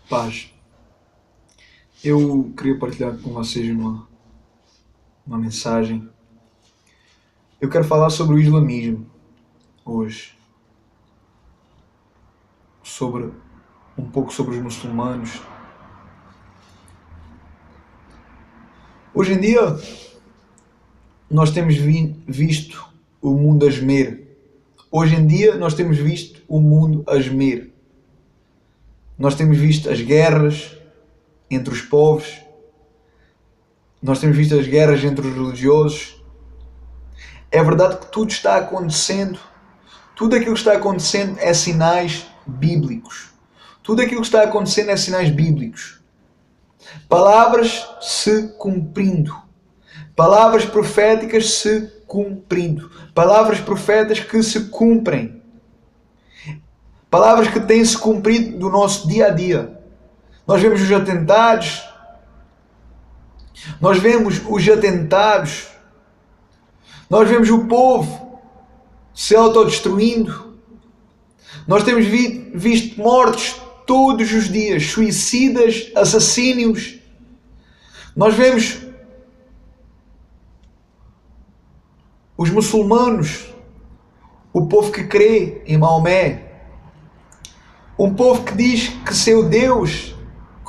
Paz. Eu queria partilhar com vocês uma mensagem. Eu quero falar sobre o islamismo hoje. Um pouco sobre os muçulmanos. Hoje em dia, nós temos visto o mundo a gemer. Hoje em dia, nós temos visto o mundo a gemer. Nós temos visto as guerras entre os povos. Nós temos visto as guerras entre os religiosos. É verdade que tudo está acontecendo. Tudo aquilo que está acontecendo é sinais bíblicos. Tudo aquilo que está acontecendo é sinais bíblicos. Palavras se cumprindo. Palavras proféticas se cumprindo. Palavras proféticas que se cumprem. Palavras que têm se cumprido do nosso dia a dia. Nós vemos os atentados. Nós vemos o povo se autodestruindo. Nós temos visto mortes todos os dias, suicidas, assassínios. Nós vemos os muçulmanos, o povo que crê em Maomé, um povo que diz que o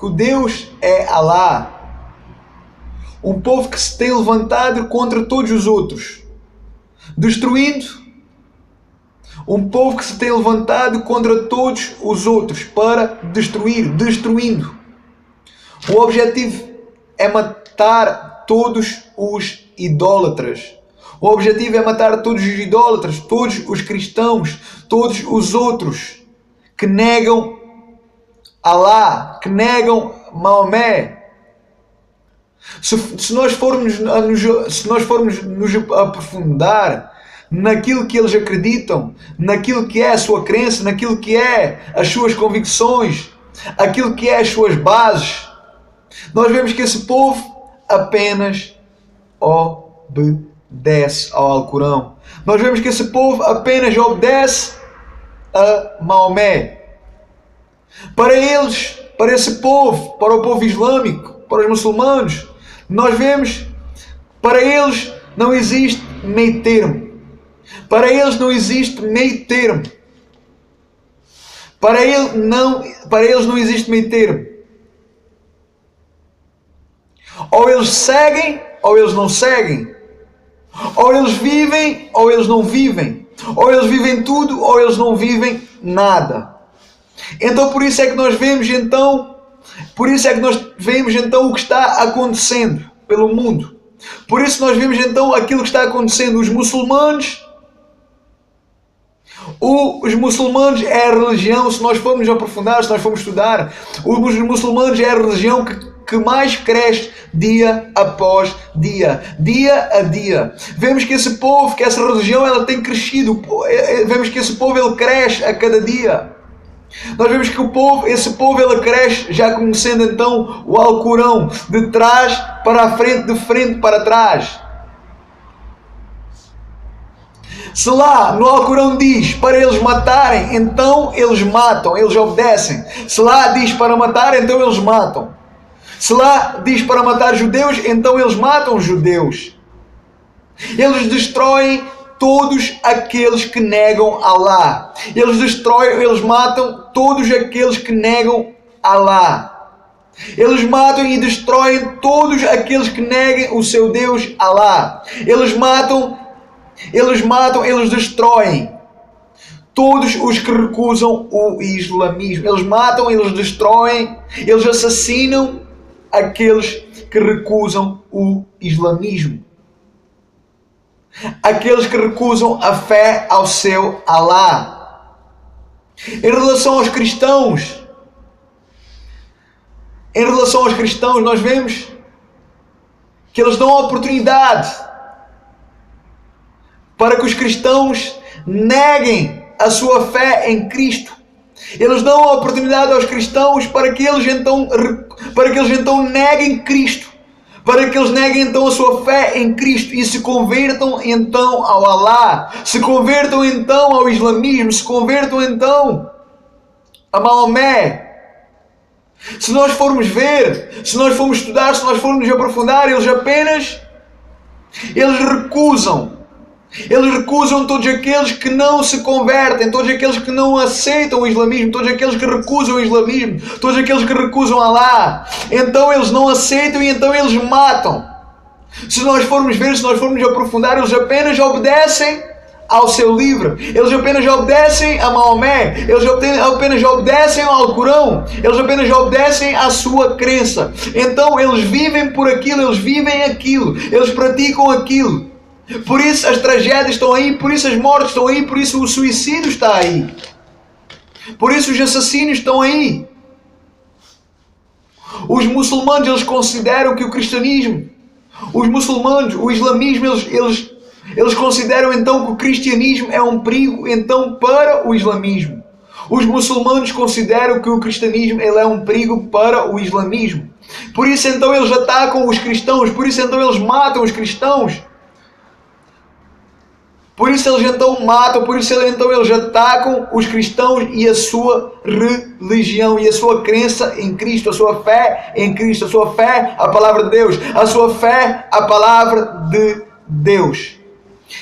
Deus é Alá. Um povo que se tem levantado contra todos os outros, destruindo. Um povo que se tem levantado contra todos os outros para destruindo. O objetivo é matar todos os idólatras. O objetivo é matar todos os idólatras, todos os cristãos, todos os outros que negam Alá, que negam Maomé. Se nós formos nos aprofundar naquilo que eles acreditam, naquilo que é a sua crença, naquilo que é as suas convicções, aquilo que é as suas bases, nós vemos que esse povo apenas obedece ao Alcorão. Nós vemos que esse povo apenas obedece a Maomé. Para eles, para esse povo, para o povo islâmico, para os muçulmanos, nós vemos, para eles não existe meio termo. Para eles não existe meio termo. Para eles não existe meio termo. Ou eles seguem, ou eles não seguem. Ou eles vivem, ou eles não vivem. Ou eles vivem tudo, ou eles não vivem nada. Então por isso é que nós vemos o que está acontecendo pelo mundo. Por isso nós vemos então aquilo que está acontecendo. Os muçulmanos é a religião, se nós formos aprofundar, se nós formos estudar, os muçulmanos é a religião que mais cresce dia após dia, dia a dia. Vemos que essa religião ela tem crescido. Vemos que esse povo ele cresce a cada dia. Nós vemos que esse povo ele cresce já conhecendo então o Alcorão, de trás para a frente, de frente para trás. Se lá no Alcorão diz para eles matarem, então eles matam, eles obedecem. Se lá diz para matar, então eles matam. Se lá diz para matar judeus, então eles matam judeus. Eles destroem todos aqueles que negam Alá. Eles matam todos aqueles que negam Alá. Eles matam e destroem todos aqueles que neguem o seu Deus Alá. Eles destroem todos os que recusam o islamismo. Eles matam, eles destroem, eles assassinam aqueles que recusam o islamismo. Aqueles que recusam a fé ao seu Alá. Em relação aos cristãos, nós vemos que eles dão a oportunidade para que os cristãos neguem a sua fé em Cristo. Eles dão a oportunidade aos cristãos para que eles então neguem Cristo. Para que eles neguem então a sua fé em Cristo e se convertam então ao Alá, se convertam então ao islamismo, se convertam então a Maomé. Se nós formos ver, se nós formos estudar, se nós formos aprofundar, eles recusam todos aqueles que não se convertem, todos aqueles que não aceitam o islamismo, todos aqueles que recusam o islamismo, todos aqueles que recusam Allah. Então eles não aceitam e então eles matam. Se nós formos ver, se nós formos aprofundar, eles apenas obedecem ao seu livro, eles apenas obedecem a Maomé, eles apenas obedecem ao Alcorão, eles apenas obedecem à sua crença. Então eles vivem por aquilo, eles vivem aquilo, eles praticam aquilo. Por isso as tragédias estão aí, por isso as mortes estão aí, por isso o suicídio está aí, por isso os assassinos estão aí. Os muçulmanos, eles consideram que o cristianismo, os muçulmanos, o islamismo, eles consideram então que o cristianismo é um perigo então para o islamismo. Os muçulmanos consideram que o cristianismo ele é um perigo para o islamismo. Por isso então eles atacam os cristãos, por isso então eles matam os cristãos. Por isso eles então matam, por isso então eles atacam os cristãos e a sua religião e a sua crença em Cristo, a sua fé em Cristo, a sua fé à palavra de Deus, a sua fé à palavra de Deus.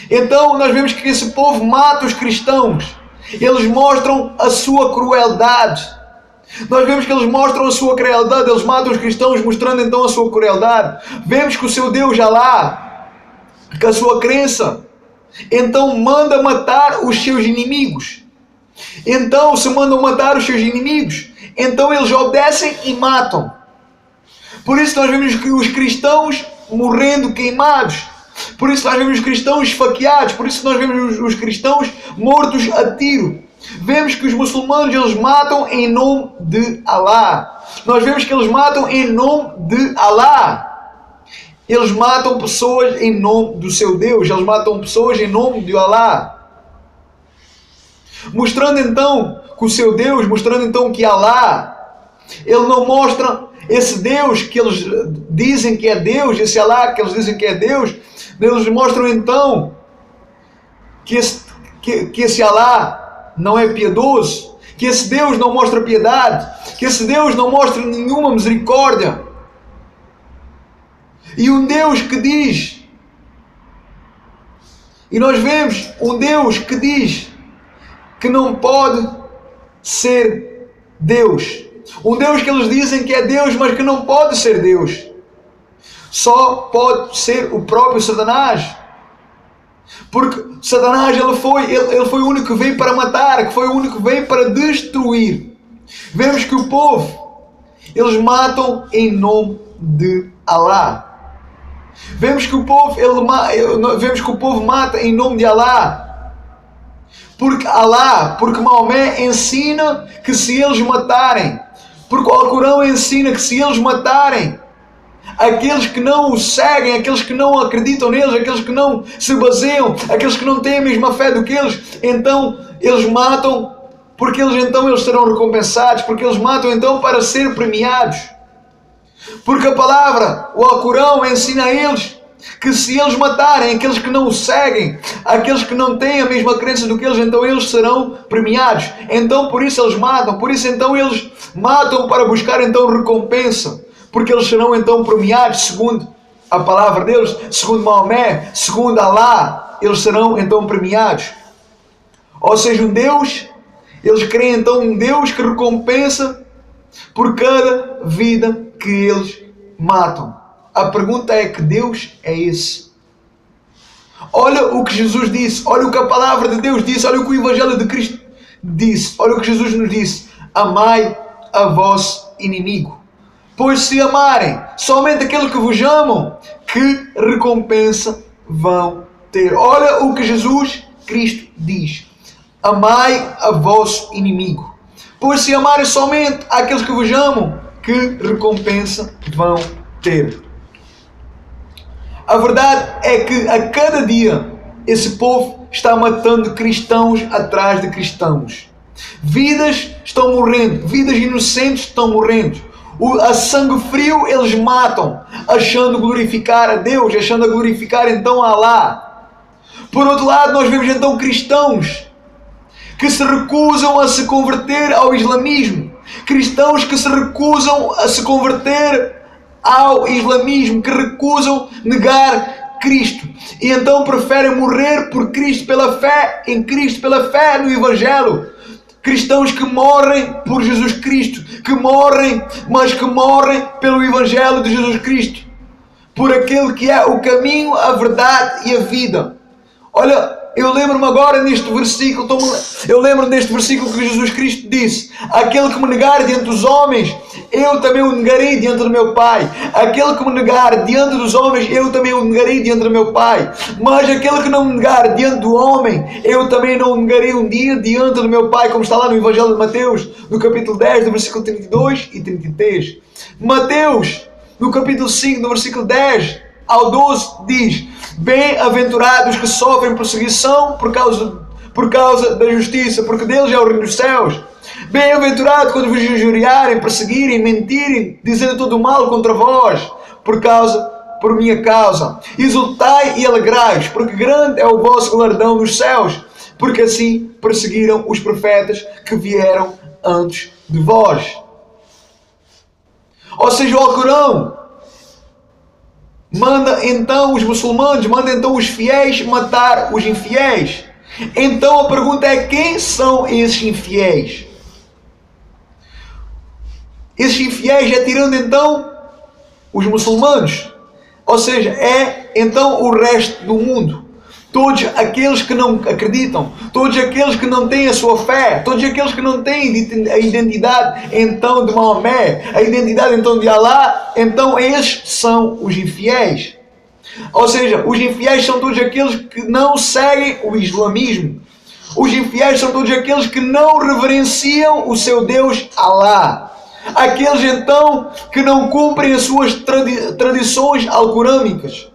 Então nós vemos que esse povo mata os cristãos, eles mostram a sua crueldade. Nós vemos que eles mostram a sua crueldade, eles matam os cristãos mostrando então a sua crueldade. Vemos que o seu Deus Allah, que a sua crença, então manda matar os seus inimigos. Então se mandam matar os seus inimigos, então eles obedecem e matam. Por isso nós vemos que os cristãos morrendo queimados, por isso nós vemos os cristãos esfaqueados, por isso nós vemos os cristãos mortos a tiro. Vemos que os muçulmanos eles matam em nome de Allah. Nós vemos que eles matam em nome de Allah. Eles matam pessoas em nome do seu Deus, eles matam pessoas em nome de Allah. Mostrando então que o seu Deus, mostrando então que Allah, ele não mostra esse Deus que eles dizem que é Deus, esse Allah que eles dizem que é Deus, eles mostram então que esse Allah não é piedoso, que esse Deus não mostra piedade, que esse Deus não mostra nenhuma misericórdia. E um Deus que diz, e nós vemos um Deus que diz que não pode ser Deus. Um Deus que eles dizem que é Deus, mas que não pode ser Deus. Só pode ser o próprio Satanás. Porque Satanás ele foi o único que veio para matar, que foi o único que veio para destruir. Vemos que o povo, eles matam em nome de Allah. Vemos que o povo mata em nome de Allah. Porque Maomé ensina que se eles matarem, porque o Alcorão ensina que se eles matarem aqueles que não o seguem, aqueles que não acreditam neles, aqueles que não se baseiam, aqueles que não têm a mesma fé do que eles, então eles matam, porque eles serão recompensados, porque eles matam então para ser premiados. Porque a palavra, o Alcorão ensina a eles que se eles matarem aqueles que não o seguem, aqueles que não têm a mesma crença do que eles, então eles serão premiados. Então por isso eles matam, por isso então eles matam para buscar então recompensa, porque eles serão então premiados segundo a palavra de Deus, segundo Maomé, segundo Allah, eles serão então premiados. Ou seja, um Deus, eles creem então um Deus que recompensa por cada vida que eles matam. A pergunta é: que Deus é esse? Olha o que Jesus disse, olha o que a palavra de Deus disse, olha o que o Evangelho de Cristo disse, olha o que Jesus nos disse: amai a vosso inimigo. Pois se amarem somente aqueles que vos amam, que recompensa vão ter? Olha o que Jesus Cristo diz: amai a vosso inimigo. Pois se amarem somente aqueles que vos amam, que recompensa vão ter? A verdade é que a cada dia esse povo está matando cristãos atrás de cristãos. Vidas estão morrendo, vidas inocentes estão morrendo. A sangue frio eles matam, achando glorificar a Deus, achando glorificar então a Allah. Por outro lado, nós vemos então cristãos que se recusam a se converter ao islamismo, cristãos que se recusam a se converter ao islamismo, que recusam negar Cristo, e então preferem morrer por Cristo, pela fé em Cristo, pela fé no Evangelho. Cristãos que morrem por Jesus Cristo, que morrem, mas que morrem pelo Evangelho de Jesus Cristo, por aquele que é o caminho, a verdade e a vida. Olha, eu lembro-me agora neste versículo, eu lembro deste versículo que Jesus Cristo disse: aquele que me negar diante dos homens, eu também o negarei diante do meu Pai. Aquele que me negar diante dos homens, eu também o negarei diante do meu Pai. Mas aquele que não me negar diante do homem, eu também não o negarei um dia diante do meu Pai, como está lá no Evangelho de Mateus, no capítulo 10, do versículo 32 e 33. Mateus, no capítulo 5, no versículo 10 ao 12, diz: bem-aventurados que sofrem perseguição por causa da justiça, porque deles é o reino dos céus. Bem-aventurado quando vos injuriarem, perseguirem, mentirem, dizendo todo o mal contra vós, por minha causa. Exultai e alegrai-vos, porque grande é o vosso galardão nos céus, porque assim perseguiram os profetas que vieram antes de vós. Ou seja, o Alcorão manda então os muçulmanos, manda então os fiéis matar os infiéis. Então a pergunta é: quem são esses infiéis? Esses infiéis é tirando então os muçulmanos, ou seja, é então o resto do mundo. Todos aqueles que não acreditam, todos aqueles que não têm a sua fé, todos aqueles que não têm a identidade então de Maomé, a identidade então de Alá, então esses são os infiéis. Ou seja, os infiéis são todos aqueles que não seguem o islamismo. Os infiéis são todos aqueles que não reverenciam o seu Deus Alá. Aqueles então que não cumprem as suas tradições alcorânicas.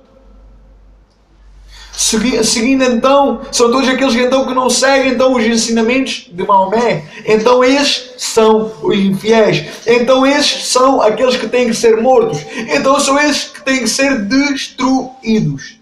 Seguindo então, são todos aqueles que não seguem então os ensinamentos de Maomé. Então esses são os infiéis. Então esses são aqueles que têm que ser mortos. Então são esses que têm que ser destruídos.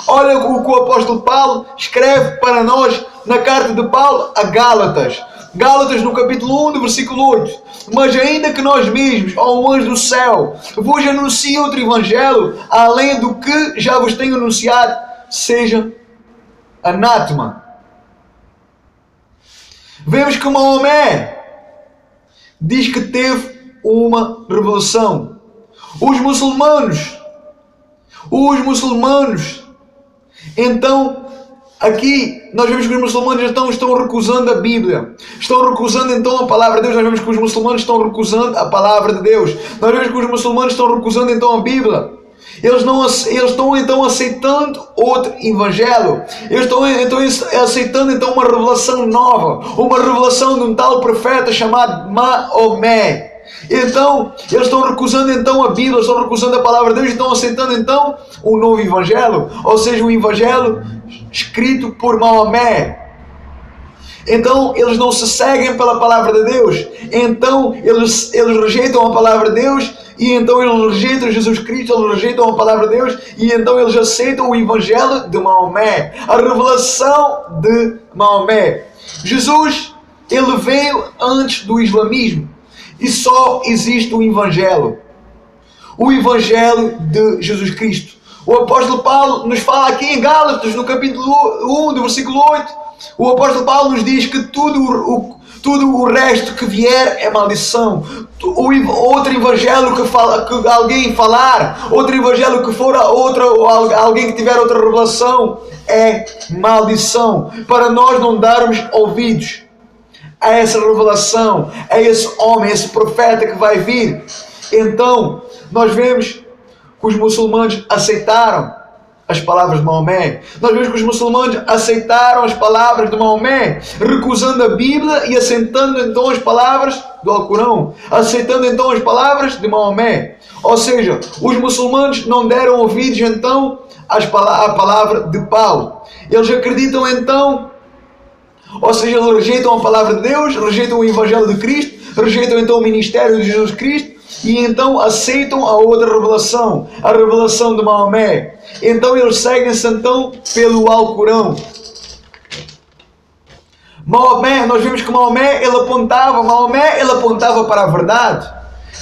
Olha o que o apóstolo Paulo escreve para nós na carta de Paulo a Gálatas. Gálatas no capítulo 1, do versículo 8. Mas ainda que nós mesmos, ó anjos do céu, vos anuncie outro evangelho, além do que já vos tenho anunciado, seja anátema. Vemos que Maomé diz que teve uma revelação. Os muçulmanos, então, aqui nós vemos que os muçulmanos então estão recusando a Bíblia. Estão recusando então a palavra de Deus. Nós vemos que os muçulmanos estão recusando a palavra de Deus. Nós vemos que os muçulmanos estão recusando então a Bíblia. Eles estão então aceitando outro evangelho. Eles estão então aceitando então uma revelação nova, uma revelação de um tal profeta chamado Maomé. Então eles estão recusando então a Bíblia, estão recusando a palavra de Deus, estão aceitando então um novo evangelho, ou seja, um evangelho escrito por Maomé. Então eles não se seguem pela palavra de Deus. Então eles rejeitam a palavra de Deus. E então eles rejeitam Jesus Cristo, eles rejeitam a palavra de Deus, e então eles aceitam o evangelho de Maomé, a revelação de Maomé. Jesus, ele veio antes do islamismo, e só existe o evangelho de Jesus Cristo. O apóstolo Paulo nos fala aqui em Gálatas, no capítulo 1, do versículo 8, o apóstolo Paulo nos diz que tudo o resto que vier é maldição. Outro evangelho que alguém falar, outro evangelho que for alguém que tiver outra revelação, é maldição. Para nós não darmos ouvidos a essa revelação, a esse homem, a esse profeta que vai vir. Então nós vemos que os muçulmanos aceitaram as palavras de Maomé. Nós vemos que os muçulmanos aceitaram as palavras de Maomé, recusando a Bíblia e aceitando então as palavras do Alcorão, aceitando então as palavras de Maomé. Ou seja, os muçulmanos não deram ouvidos então à palavra de Paulo. Eles acreditam então, ou seja, eles rejeitam a palavra de Deus, rejeitam o evangelho de Cristo, rejeitam então o ministério de Jesus Cristo, e então aceitam a outra revelação, a revelação de Maomé. Então eles seguem-se então pelo Alcorão. Maomé, nós vemos que Maomé ele apontava para a verdade.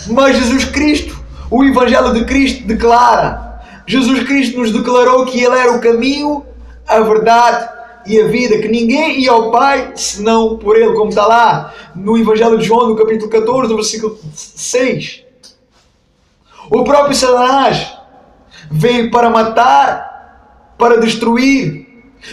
Mas Jesus Cristo, o Evangelho de Cristo declara, Jesus Cristo nos declarou que Ele era o caminho, a verdade e a vida, que ninguém ia ao Pai senão por Ele, como está lá no Evangelho de João, no capítulo 14, no versículo 6. O próprio Satanás veio para matar, para destruir.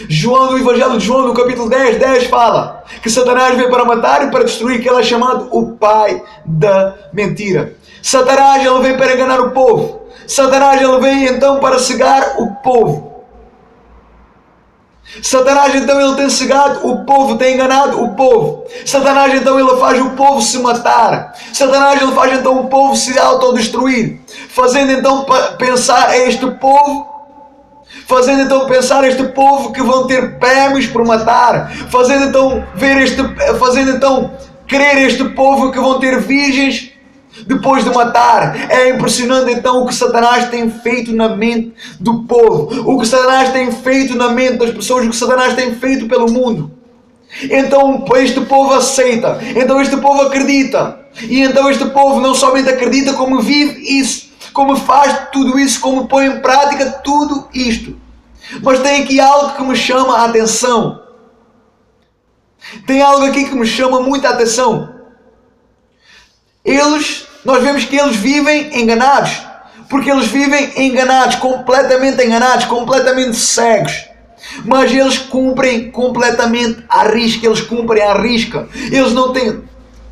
João, no Evangelho de João, no capítulo 10 fala que Satanás veio para matar e para destruir, que ele é chamado o pai da mentira. Satanás ele veio para enganar o povo. Satanás ele veio então para cegar o povo. Satanás então ele tem cegado o povo, tem enganado o povo. Satanás então ele faz o povo se matar. Satanás ele faz então o povo se autodestruir, fazendo então pensar a este povo que vão ter prémios por matar, fazendo então crer este povo que vão ter virgens depois de matar. É impressionante então o que Satanás tem feito na mente do povo, o que Satanás tem feito na mente das pessoas, o que Satanás tem feito pelo mundo. Então este povo aceita, então este povo acredita, e então este povo não somente acredita, como vive isso, como faz tudo isso, como põe em prática tudo isto. Mas tem aqui algo que me chama a atenção. Tem algo aqui que me chama muita atenção. Nós vemos que eles vivem enganados, porque eles vivem enganados, completamente cegos. Mas eles cumprem completamente à risca,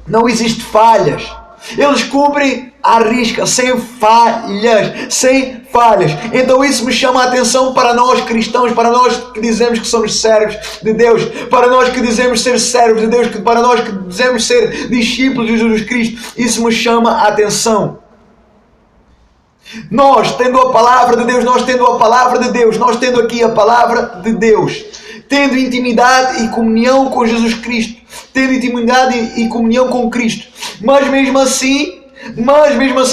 não existe falhas. Eles cumprem à risca, sem falhas. Então isso me chama a atenção para nós cristãos, para nós que dizemos que somos servos de Deus, para nós que dizemos ser servos de Deus, para nós que dizemos ser discípulos de Jesus Cristo. Isso me chama a atenção. Nós tendo a palavra de Deus, nós tendo aqui a palavra de Deus, tendo intimidade e comunhão com Jesus Cristo, tendo intimidade e comunhão com Cristo, mas mesmo assim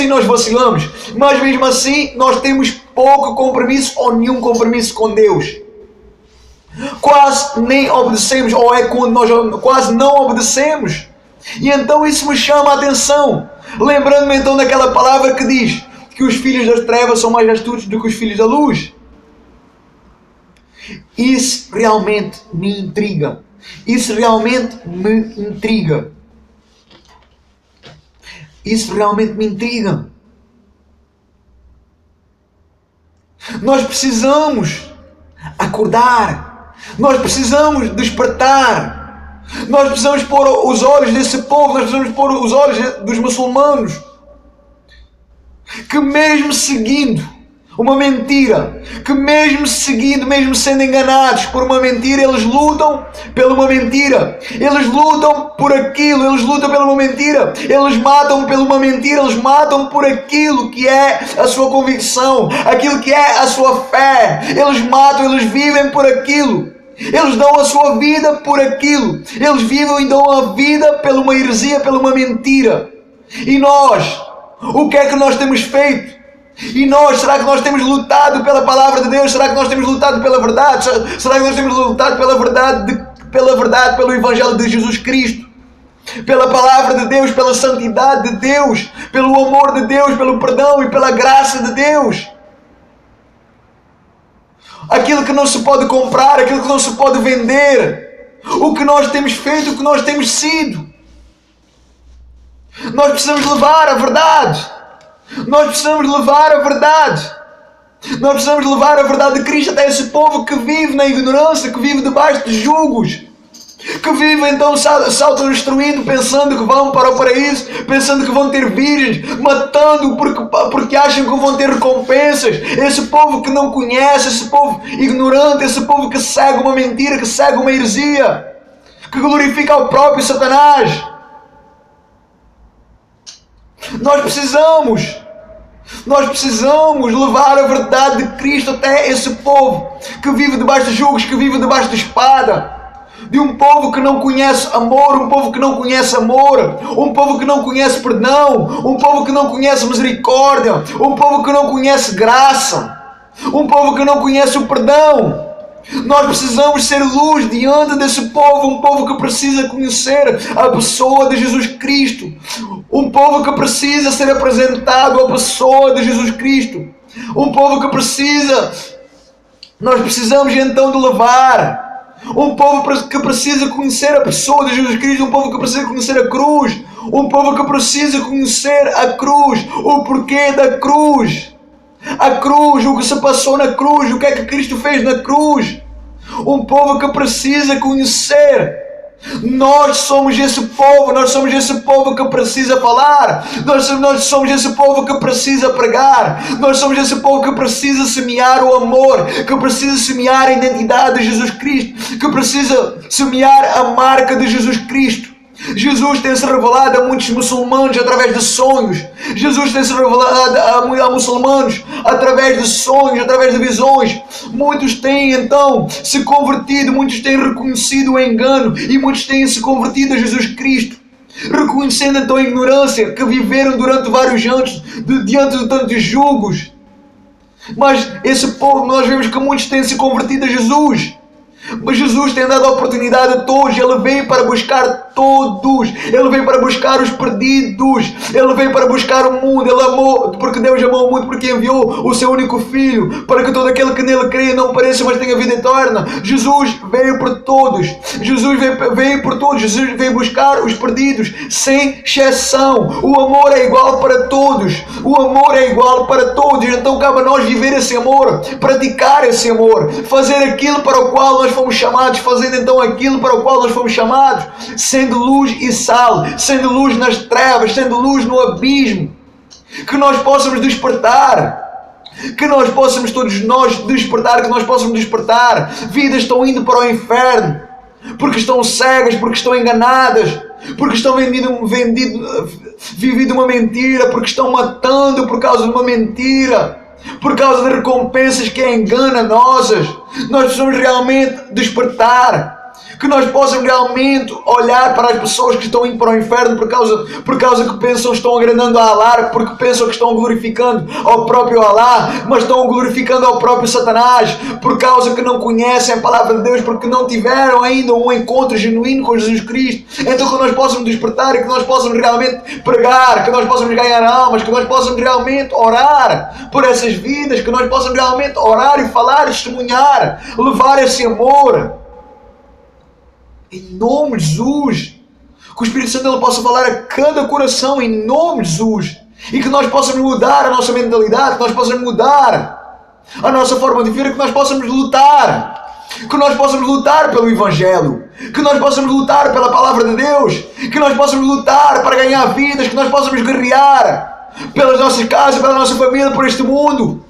nós vacilamos, mas mesmo assim nós temos pouco compromisso ou nenhum compromisso com Deus. Quase nem obedecemos, ou é quando nós quase não obedecemos. E então isso me chama a atenção, lembrando-me então daquela palavra que diz que os filhos das trevas são mais astutos do que os filhos da luz. Isso realmente me intriga. Nós precisamos acordar. Nós precisamos despertar. Nós precisamos pôr os olhos desse povo. Nós precisamos pôr os olhos dos muçulmanos, que mesmo seguindo uma mentira, mesmo sendo enganados por uma mentira, eles lutam por uma mentira, eles lutam por aquilo, eles lutam por uma mentira, eles matam por uma mentira, eles matam por aquilo que é a sua convicção, aquilo que é a sua fé, eles matam, eles vivem por aquilo, eles dão a sua vida por aquilo, eles vivem e dão a vida por uma heresia, por uma mentira. E nós, o que é que nós temos feito? E nós, será que nós temos lutado pela palavra de Deus? Será que nós temos lutado pela verdade? Será que nós temos lutado pela verdade, pelo Evangelho de Jesus Cristo? Pela palavra de Deus, pela santidade de Deus, pelo amor de Deus, pelo perdão e pela graça de Deus? Aquilo que não se pode comprar, aquilo que não se pode vender, o que nós temos feito, o que nós temos sido. Nós precisamos levar a verdade. Nós precisamos levar a verdade de Cristo até esse povo que vive na ignorância, que vive debaixo de julgos, que vive então se autodestruindo, pensando que vão para o paraíso, pensando que vão ter virgens, matando porque acham que vão ter recompensas. Esse povo que não conhece, esse povo ignorante, esse povo que segue uma mentira, que segue uma heresia, que glorifica o próprio Satanás. Nós precisamos levar a verdade de Cristo até esse povo que vive debaixo de julgos, que vive debaixo de espada, de um povo que não conhece amor, um povo que não conhece perdão, um povo que não conhece misericórdia, um povo que não conhece graça, um povo que não conhece o perdão. Nós precisamos ser luz diante desse povo, um povo que precisa conhecer a pessoa de Jesus Cristo, um povo que precisa ser apresentado à pessoa de Jesus Cristo, um povo que precisa, nós precisamos então de levar, um povo que precisa conhecer a pessoa de Jesus Cristo, um povo que precisa conhecer a cruz, um povo que precisa conhecer a cruz, o porquê da cruz. A cruz, o que se passou na cruz, o que é que Cristo fez na cruz. Um povo que precisa conhecer. Nós somos esse povo que precisa falar. Nós somos esse povo que precisa pregar. Nós somos esse povo que precisa semear o amor, que precisa semear a identidade de Jesus Cristo, que precisa semear a marca de Jesus Cristo. Jesus tem-se revelado a muitos muçulmanos através de sonhos. Jesus tem-se revelado a muçulmanos através de sonhos, através de visões. Muitos têm então se convertido, muitos têm reconhecido o engano e muitos têm se convertido a Jesus Cristo, reconhecendo então a ignorância que viveram durante vários anos diante de tantos julgos. Mas esse povo, nós vemos que muitos têm se convertido a Jesus. Mas Jesus tem dado a oportunidade a todos. Ele veio para buscar todos. Ele veio para buscar os perdidos. Ele veio para buscar o mundo. Ele amou, porque Deus amou o mundo, porque enviou o seu único Filho, para que todo aquele que nele crê não pereça, mas tenha vida eterna. Jesus veio por todos. Jesus veio por todos. Jesus veio buscar os perdidos, sem exceção. O amor é igual para todos. O amor é igual para todos. Então cabe a nós viver esse amor, praticar esse amor, fazer aquilo para o qual nós fomos chamados, fazendo então aquilo para o qual nós fomos chamados, sendo luz e sal, sendo luz nas trevas, sendo luz no abismo. Que nós possamos despertar, que nós possamos todos nós despertar, que nós possamos despertar. Vidas estão indo para o inferno porque estão cegas, porque estão enganadas, porque estão vivido uma mentira, porque estão matando por causa de uma mentira, por causa de recompensas que é engananosas. Nós precisamos realmente despertar, que nós possamos realmente olhar para as pessoas que estão indo para o inferno por causa que pensam que estão agradando a Allah, porque pensam que estão glorificando ao próprio Allah, mas estão glorificando ao próprio Satanás, por causa que não conhecem a palavra de Deus, porque não tiveram ainda um encontro genuíno com Jesus Cristo. Então que nós possamos despertar e que nós possamos realmente pregar, que nós possamos ganhar almas, que nós possamos realmente orar por essas vidas, que nós possamos realmente orar e falar, testemunhar, levar esse amor. Em nome de Jesus, que o Espírito Santo possa falar a cada coração em nome de Jesus, e que nós possamos mudar a nossa mentalidade, que nós possamos mudar a nossa forma de viver, que nós possamos lutar, pelo Evangelho, que nós possamos lutar pela Palavra de Deus, que nós possamos lutar para ganhar vidas, que nós possamos guerrear pelas nossas casas, pela nossa família, por este mundo.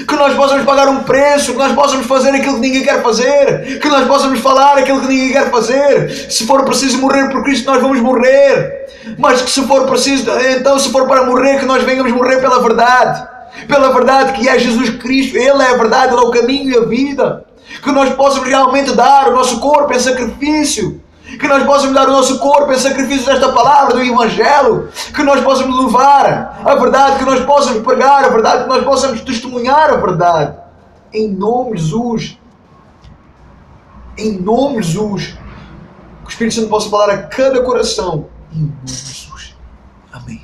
Que nós possamos pagar um preço, que nós possamos fazer aquilo que ninguém quer fazer, que nós possamos falar aquilo que ninguém quer fazer. Se for preciso morrer por Cristo, nós vamos morrer. Mas que se for preciso, então se for para morrer, que nós venhamos morrer pela verdade que é Jesus Cristo. Ele é a verdade, Ele é o caminho e a vida. Que nós possamos realmente dar o nosso corpo em sacrifício, que nós possamos dar o nosso corpo em sacrifício desta palavra, do Evangelho, que nós possamos levar a verdade, que nós possamos pregar a verdade, que nós possamos testemunhar a verdade. Em nome de Jesus. Em nome de Jesus. Que o Espírito Santo possa falar a cada coração. Em nome de Jesus. Amém.